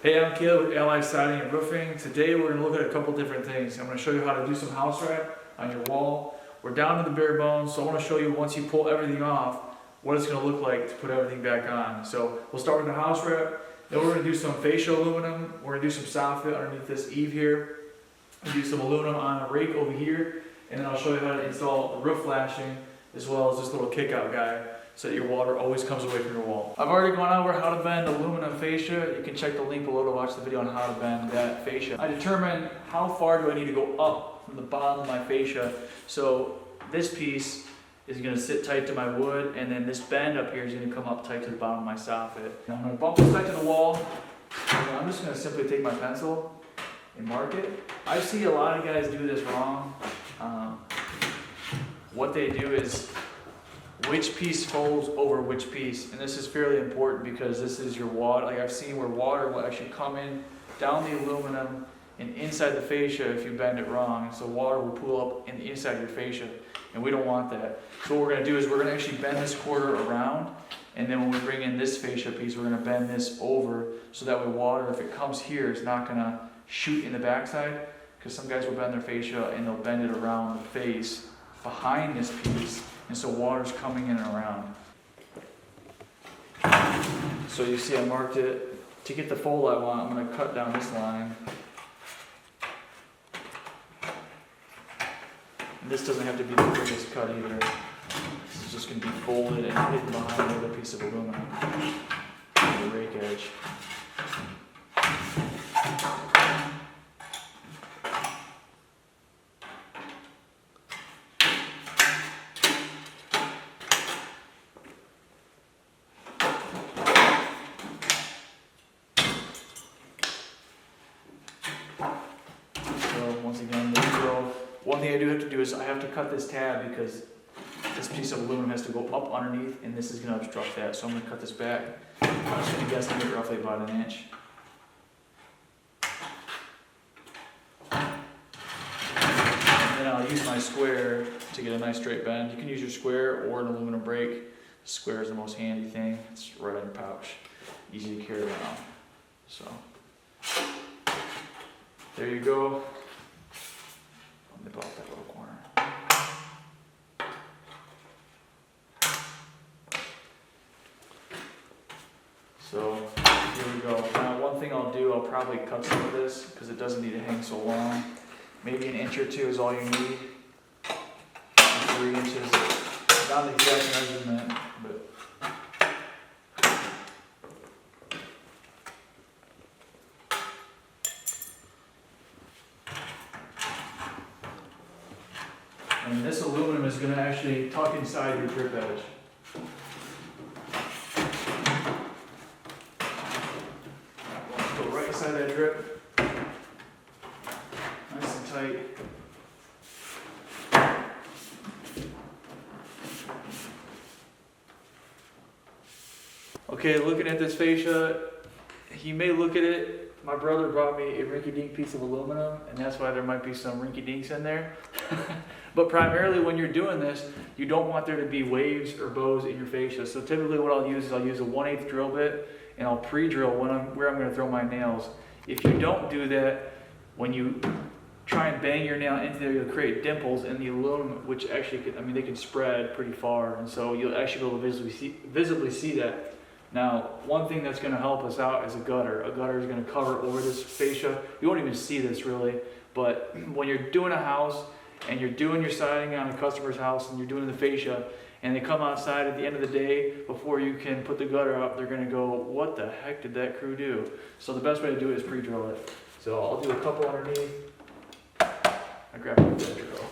Hey, I'm Caleb with Allied Siding and Roofing. Today we're going to look at a couple different things. I'm going to show you how to do some house wrap on your wall. We're down to the bare bones, so I want to show you once you pull everything off, what it's going to look like to put everything back on. So we'll start with the house wrap, then we're going to do some fascia aluminum, we're going to do some soffit underneath this eave here, we'll do some aluminum on a rake over here, and then I'll show you how to install the roof flashing as well as this little kick-out guy, so that your water always comes away from your wall. I've already gone over how to bend aluminum fascia. You can check the link below to watch the video on how to bend that fascia. I determined how far do I need to go up from the bottom of my fascia. So this piece is going to sit tight to my wood, and then this bend up here is going to come up tight to the bottom of my soffit. Now I'm going to bump this tight to the wall. And I'm just going to simply take my pencil and mark it. I see a lot of guys do this wrong. What they do is which piece folds over which piece, and this is fairly important because this is your water. Like I've seen where water will actually come in down the aluminum and inside the fascia if you bend it wrong, so water will pool up in the inside of your fascia, and we don't want that. So what we're going to do is we're going to actually bend this quarter around, and then when we bring in this fascia piece, we're going to bend this over so that way water, if it comes here, is not going to shoot in the backside, because some guys will bend their fascia and they'll bend it around the face behind this piece, and so water's coming in and around. So you see I marked it. To get the fold I want, I'm going to cut down this line. And this doesn't have to be the quickest cut either. This is just going to be folded and hidden behind another piece of aluminum, the rake edge. Once again, one thing I do have to do is I have to cut this tab because this piece of aluminum has to go up underneath, and this is going to obstruct that. So I'm going to cut this back. I'm just going to guesstimate roughly about an inch. And then I'll use my square to get a nice straight bend. You can use your square or an aluminum brake. The square is the most handy thing. It's right in your pouch. Easy to carry around. So there you go. Nip off that little corner. So here we go. Now one thing I'll do, I'll probably cut some of this because it doesn't need to hang so long. Maybe an inch or two is all you need. 3 inches. Not the exact measurement, but and this aluminum is going to actually tuck inside your drip edge. Go right inside that drip. Nice and tight. Okay, looking at this fascia, you may look at it. My brother brought me a rinky-dink piece of aluminum, and that's why there might be some rinky-dinks in there. But primarily when you're doing this, you don't want there to be waves or bows in your fascia. So typically what I'll use is I'll use a 1/8 drill bit, and I'll pre-drill where I'm going to throw my nails. If you don't do that, when you try and bang your nail into there, you'll create dimples in the aluminum, which actually they can spread pretty far, and so you'll actually be able to visibly see that. Now, one thing that's going to help us out is a gutter. A gutter is going to cover over this fascia. You won't even see this really, but when you're doing a house and you're doing your siding on a customer's house and you're doing the fascia, and they come outside at the end of the day before you can put the gutter up, they're going to go, what the heck did that crew do? So the best way to do it is pre-drill it. So I'll do a couple underneath. I grabbed my drill.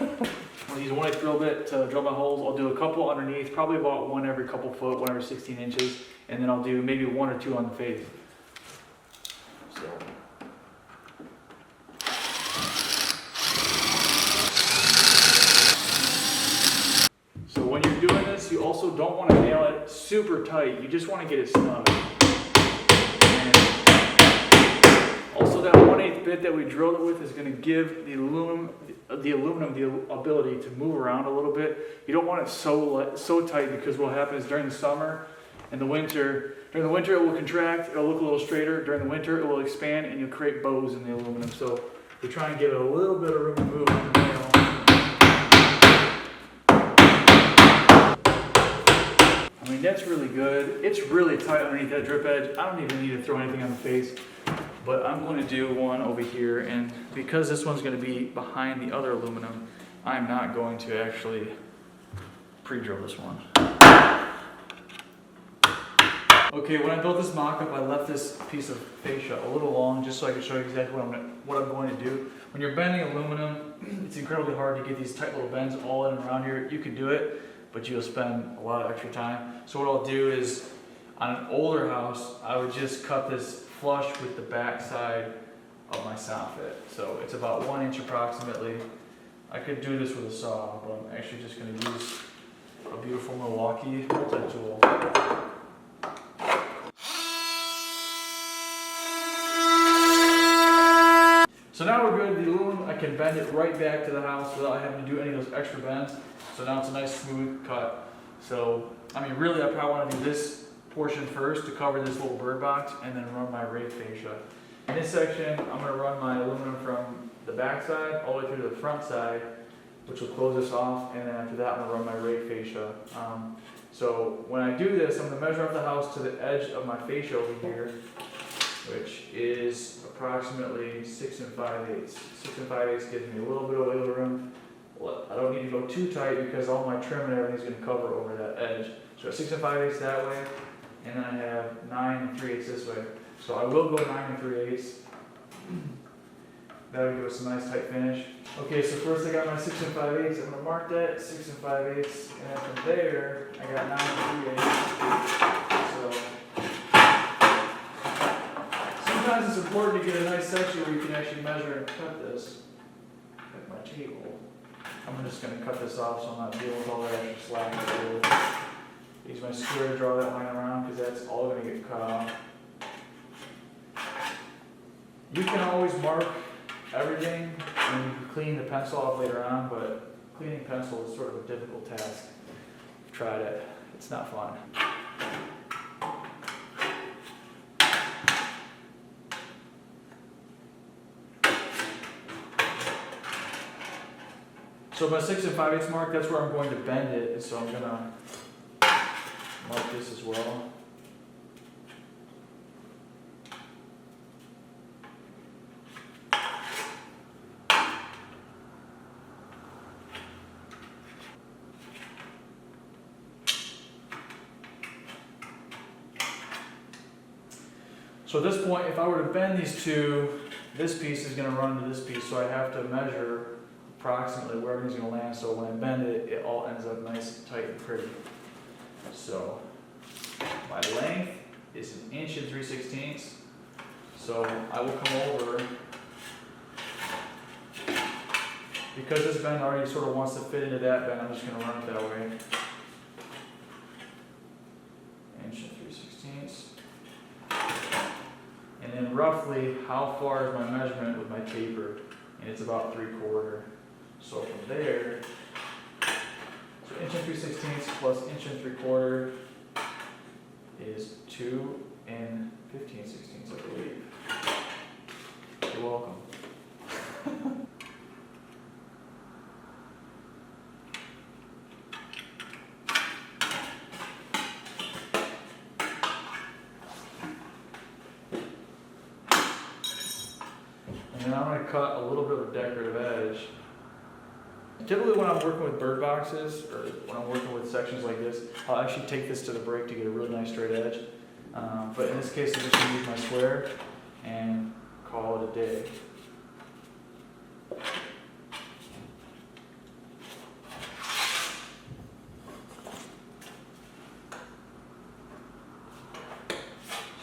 I'm going to use a 1/8 drill bit to drill my holes. I'll do a couple underneath, probably about one every couple foot, one every 16 inches, and then I'll do maybe 1 or 2 on the face. So when you're doing this, you also don't want to nail it super tight. You just want to get it snug. And also that 1/8 bit that we drilled it with is going to give the aluminum the ability to move around a little bit. You don't want it so tight, because what happens during the summer and the winter, During the winter it will contract, it'll look a little straighter. During the winter it will expand and you'll create bows in the aluminum. So we try and give it a little bit of room to move on the nail. I mean, that's really good. It's really tight underneath that drip edge. I don't even need to throw anything on the face, but I'm going to do one over here, and because this one's going to be behind the other aluminum, I'm not going to actually pre-drill this one. Okay, when I built this mock-up, I left this piece of fascia a little long just so I could show you exactly what I'm going to do. When you're bending aluminum, it's incredibly hard to get these tight little bends all in and around here. You can do it, but you'll spend a lot of extra time. So what I'll do is, on an older house, I would just cut this flush with the back side of my soffit. So it's about 1 inch approximately. I could do this with a saw, but I'm actually just going to use a beautiful Milwaukee multi-tool. So now we're good. The aluminum, I can bend it right back to the house without having to do any of those extra bends. So now it's a nice smooth cut. So, I mean, really, I probably want to do this portion first to cover this little bird box and then run my rake fascia. In this section, I'm going to run my aluminum from the back side all the way through to the front side, which will close this off, and then after that, I'm going to run my rake fascia. So when I do this, I'm going to measure up the house to the edge of my fascia over here, which is approximately 6 5/8. 6 5/8 gives me a little bit of wiggle room. I don't need to go too tight because all my trim and everything's going to cover over that edge. So 6 5/8 that way, and then I have 9 3/8 this way. So I will go 9 3/8. That'll give us a nice tight finish. Okay, so first I got my 6 5/8. I'm going to mark that 6 5/8, and then from there I got 9 3/8. So sometimes it's important to get a nice section where you can actually measure and cut this, like my table. I'm just going to cut this off so I'm not dealing with all that extra slack. Use my square to draw that line around because that's all going to get cut off. You can always mark everything and you can clean the pencil off later on, but cleaning pencil is sort of a difficult task. I've tried it. It's not fun. So my 6 5/8 mark, that's where I'm going to bend it, and so I'm going to mark this as well. So at this point, if I were to bend these two, this piece is going to run into this piece, so I have to measure approximately where everything's going to land, so when I bend it, it all ends up nice, tight, and pretty. So my length is 1 3/16 inches, so I will come over, because this bend already sort of wants to fit into that bend, I'm just going to run it that way. 1 3/16 inches. And then roughly, how far is my measurement with my taper? And it's about 3/4. So from there, so 1 3/16 plus 1 3/4 is 2 15/16, I believe. You're welcome. And then I'm going to cut a little bit of a decorative edge. Typically when I'm working with bird boxes, or when I'm working with sections like this, I'll actually take this to the break to get a really nice straight edge. But in this case, I'm just going to use my square and call it a day.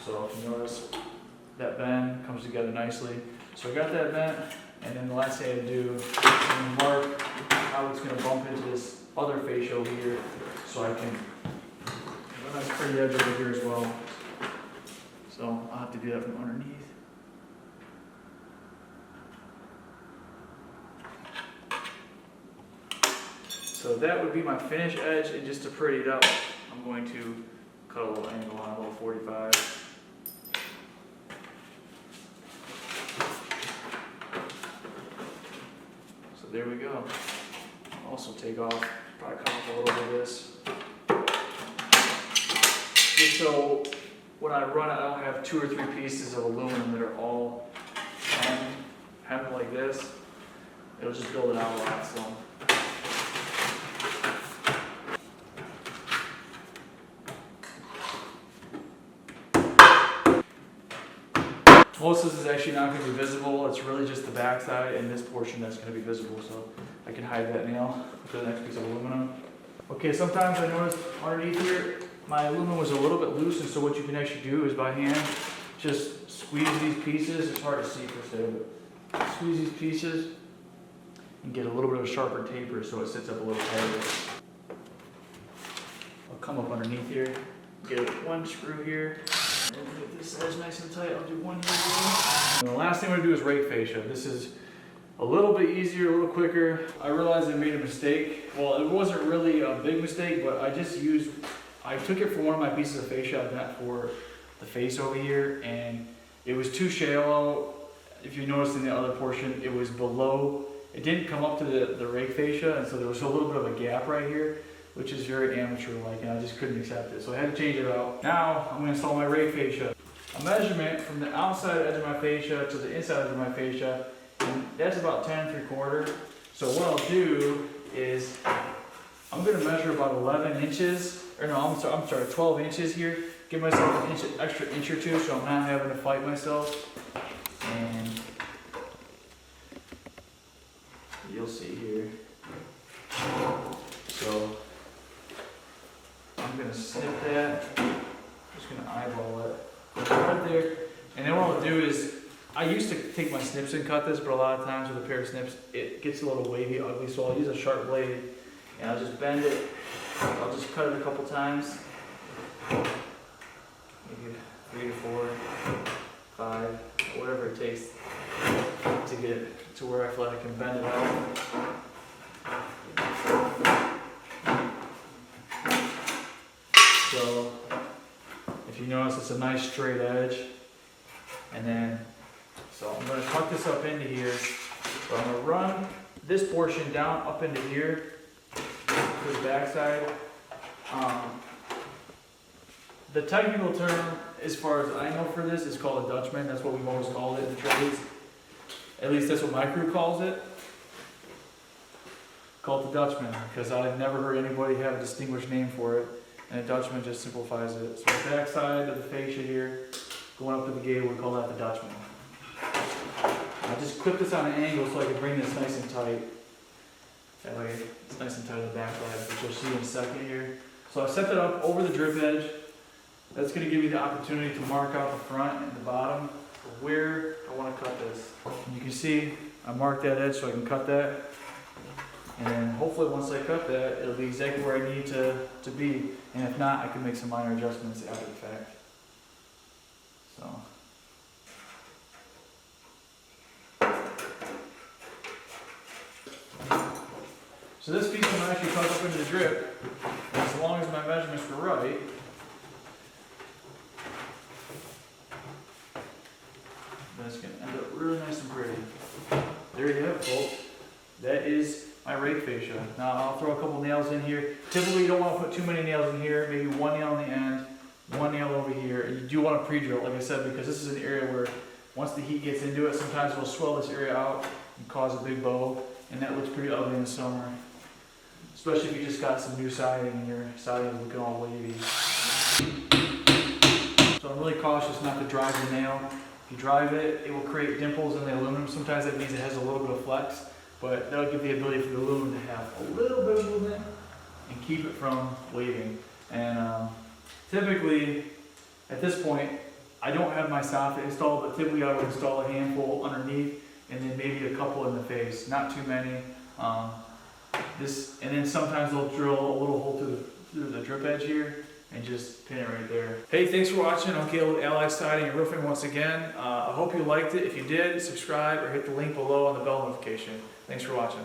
So if you notice, that bend comes together nicely. So I got that bent, and then the last thing I do is mark how it's going to bump into this other fascia over here, so I can have a nice pretty edge over here as well. So I'll have to do that from underneath. So that would be my finish edge, and just to pretty it up, I'm going to cut a little angle on a little 45. So there we go. Also take off, probably cut off a little bit of this. Just so when I run it, I don't have 2 or 3 pieces of aluminum that are all hemmed like this. It'll just build it out a lot. So. Most of this is actually not going to be visible. It's really just the back side and this portion that's going to be visible. So I can hide that nail with the next piece of aluminum. Okay, sometimes I noticed underneath here, my aluminum was a little bit loose, and so what you can actually do is by hand, just squeeze these pieces. It's hard to see per se, but squeeze these pieces and get a little bit of a sharper taper so it sits up a little tighter. I'll come up underneath here, get one screw here, and get this edge nice and tight. I'll do one here. And the last thing I'm going to do is rake fascia. This is a little bit easier, a little quicker. I realized I made a mistake. Well, it wasn't really a big mistake, but I took it for one of my pieces of fascia I've got for the face over here, and it was too shallow. If you notice in the other portion, it was below, it didn't come up to the rake fascia, and so there was a little bit of a gap right here, which is very amateur-like, and I just couldn't accept it. So I had to change it out. Now, I'm gonna install my rake fascia. A measurement from the outside edge of my fascia to the inside edge of my fascia, and that's about 10 3/4. So what I'll do is, I'm gonna measure about 11 inches, or no, I'm sorry, 12 inches here. Give myself an extra inch or 2 so I'm not having to fight myself. And you'll see here. So I'm gonna snip that. Just gonna eyeball it right there. And then what I'll do is, I used to take my snips and cut this, but a lot of times with a pair of snips, it gets a little wavy, ugly. So I'll use a sharp blade and I'll just bend it. I'll just cut it a couple times. Maybe 3 to 4, 5, whatever it takes to get it to where I feel like I can bend it out. So if you notice, it's a nice straight edge. And then, so I'm going to tuck this up into here. So I'm going to run this portion down up into here to the back side. The technical term, as far as I know for this, is called a Dutchman. That's what we've always called it in the trades. At least that's what my crew calls it. Called the Dutchman, because I've never heard anybody have a distinguished name for it. And a Dutchman just simplifies it. So the back side of the fascia here, going up to the gable, we call that the Dutchman. I just clip this on an angle so I can bring this nice and tight. That way it's nice and tight on the back side, which you'll see in a second here. So I've set that up over the drip edge. That's going to give me the opportunity to mark out the front and the bottom of where I want to cut this. And you can see I marked that edge so I can cut that. And then hopefully once I cut that, it'll be exactly where I need to be. And if not, I can make some minor adjustments after the fact. So this piece can actually tuck up into the drip, and as long as my measurements were right, that's going to end up really nice and pretty. There you have it, folks. That is my rake fascia. Now I'll throw a couple nails in here. Typically you don't want to put too many nails in here, maybe one nail on the end, one nail over here. And you do want to pre-drill, like I said, because this is an area where once the heat gets into it, sometimes it'll swell this area out and cause a big bow, and that looks pretty ugly in the summer. Especially if you just got some new siding and your siding is looking all wavy. So I'm really cautious not to drive the nail. If you drive it, it will create dimples in the aluminum. Sometimes that means it has a little bit of flex, but that'll give the ability for the aluminum to have a little bit of movement and keep it from waving. And typically, at this point, I don't have my soffit installed, but typically I would install a handful underneath and then maybe a couple in the face, not too many. And then sometimes they'll drill a little hole through the drip edge here and just pin it right there. Hey, thanks for watching on Caleb Allied Siding and Roofing once again. I hope you liked it. If you did, subscribe or hit the link below on the bell notification. Thanks for watching.